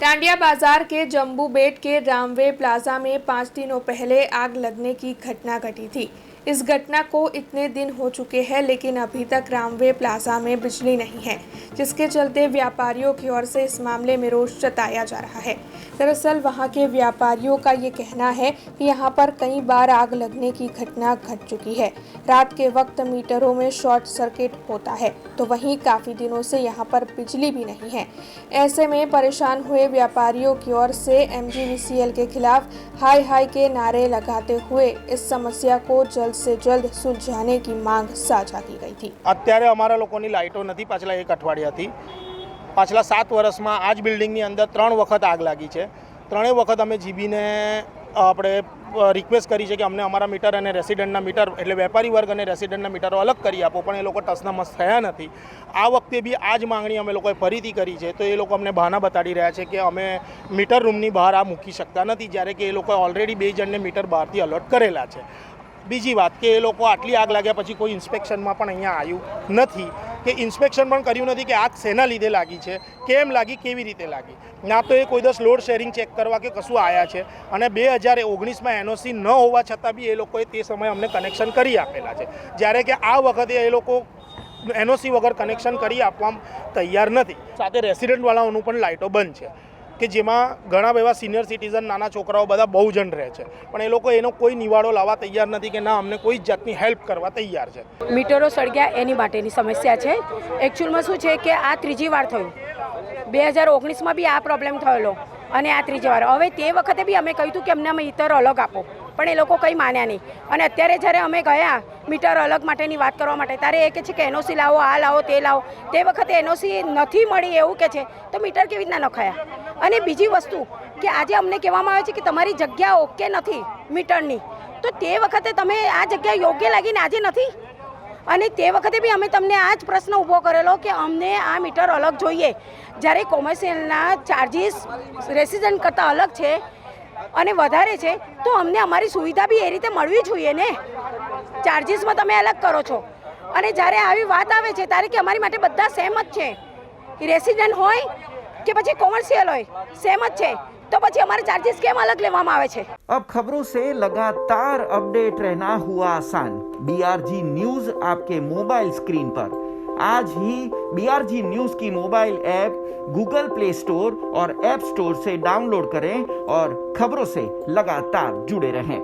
डांडिया बाजार के जम्बू बेट के रामवे प्लाजा में 5 दिनों पहले आग लगने की घटना घटी थी। इस घटना को इतने दिन हो चुके हैं, लेकिन अभी तक रामवे प्लाजा में बिजली नहीं है, जिसके चलते व्यापारियों की ओर से इस मामले में रोष जताया जा रहा है। दरअसल वहां के व्यापारियों का ये कहना है कि यहां पर कई बार आग लगने की घटना घट चुकी है। रात के वक्त मीटरों में शॉर्ट सर्किट होता है, तो वहीं काफी दिनों से यहां पर बिजली भी नहीं है। ऐसे में परेशान हुए व्यापारियों की ओर से MGVCL के खिलाफ हाय हाय के नारे लगाते हुए इस समस्या को जल्द से जल्द सुलझाने की मांग साझा की गई थी। અત્યારે અમારા લોકોની લાઇટો નથી પાછલા એક અઠવાડિયાથી। પાછલા 7 વર્ષમાં આ જ બિલ્ડિંગની અંદર 3 વખત આગ લાગી છે। ત્રણેય વખત અમે જીબીને આપણે રિક્વેસ્ટ કરી છે કે અમને અમારા મીટર અને રેસિડેન્ટના મીટર એટલે વેપારી વર્ગ અને રેસિડેન્ટના મીટરો અલગ કરી આપો, પણ એ લોકો ટસના મસ્ત થયા નથી। આ વખતે બી આ જ માંગણી અમે લોકોએ ફરીથી કરી છે, તો એ લોકો અમને બહાના બતાડી રહ્યા છે કે અમે મીટર રૂમની બહાર આ મૂકી શકતા નથી, જ્યારે કે એ લોકોએ ઓલરેડી 2 જણને મીટર બહારથી અલોટ કરેલા છે। બીજી વાત કે એ લોકો આટલી આગ લાગ્યા પછી કોઈ ઇન્સ્પેક્શનમાં પણ અહીંયા આવ્યું નથી, કે ઇન્સ્પેક્શન પણ કર્યું નથી કે આગ શેના લીધે લાગી છે, કેમ લાગી, કેવી રીતે લાગી। ના તો એ કોઈ દસ લોડ શેરિંગ ચેક કરવા કે કશું આવ્યા છે, અને 2019માં NOC ન હોવા છતાં બી એ લોકોએ તે સમયે અમને કનેક્શન કરી આપેલા છે, જ્યારે કે આ વખતે એ લોકો NOC વગર કનેક્શન કરી આપવા તૈયાર નથી। સાથે રેસિડેન્ટવાળાઓનું પણ લાઇટો બંધ છે, કે જેમાં ઘણા એવા સિનિયર સિટીઝન, નાના છોકરાઓ બધા બહુ જણ રહે છે, પણ એ લોકો એનો કોઈ નિવાડો લાવવા તૈયાર નથી કે ના અમને કોઈ જાતની હેલ્પ કરવા તૈયાર છે। મીટરો સળગ્યા એની માટેની સમસ્યા છે। એકચ્યુઅલમાં શું છે કે આ ત્રીજી વાર થયું। 2019માં બી આ પ્રોબ્લેમ થયેલો અને આ ત્રીજી વાર। હવે તે વખતે બી અમે કહ્યું હતું કે અમને મીટર અલગ આપો, પણ એ લોકો કંઈ માન્યા નહીં। અને અત્યારે જ્યારે અમે ગયા મીટર અલગ માટેની વાત કરવા માટે, ત્યારે એ કહે છે કે NOC લાવો, આ લાવો, તે લાવો। તે વખતે NOC નથી મળી એવું કહે છે, તો મીટર કેવી રીતના નખાયા? અને બીજી વસ્તુ કે આજે અમને કહેવામાં આવે છે કે તમારી જગ્યા ઓકે નથી મીટરની, તો તે વખતે તમે આ જગ્યા યોગ્ય લાગીને આજે નથી। અને તે વખતે બી અમે તમને આ જ પ્રશ્ન ઊભો કરેલો કે અમને આ મીટર અલગ જોઈએ, જ્યારે કોમર્શિયલના ચાર્જિસ રેસિડન્ટ કરતાં અલગ છે અને વધારે છે, તો અમને અમારી સુવિધા બી એ રીતે મળવી જોઈએ ને। ચાર્જિસમાં તમે અલગ કરો છો, અને જ્યારે આવી વાત આવે છે ત્યારે કે અમારી માટે બધા સેમ જ છે, રેસિડન્ટ હોય કે પછી કોમર્शियल હોય, सेम જ છે, तो પછી हमारे चार्जेस કેમ અલગ લેવામાં આવે છે? अब खबरों से लगातार अपडेट रहना हुआ आसान। BRG न्यूज आपके मोबाइल स्क्रीन पर। आज ही BRG न्यूज की mobile app Google play store और ऐप स्टोर से डाउनलोड करें और खबरों से लगातार जुड़े रहें।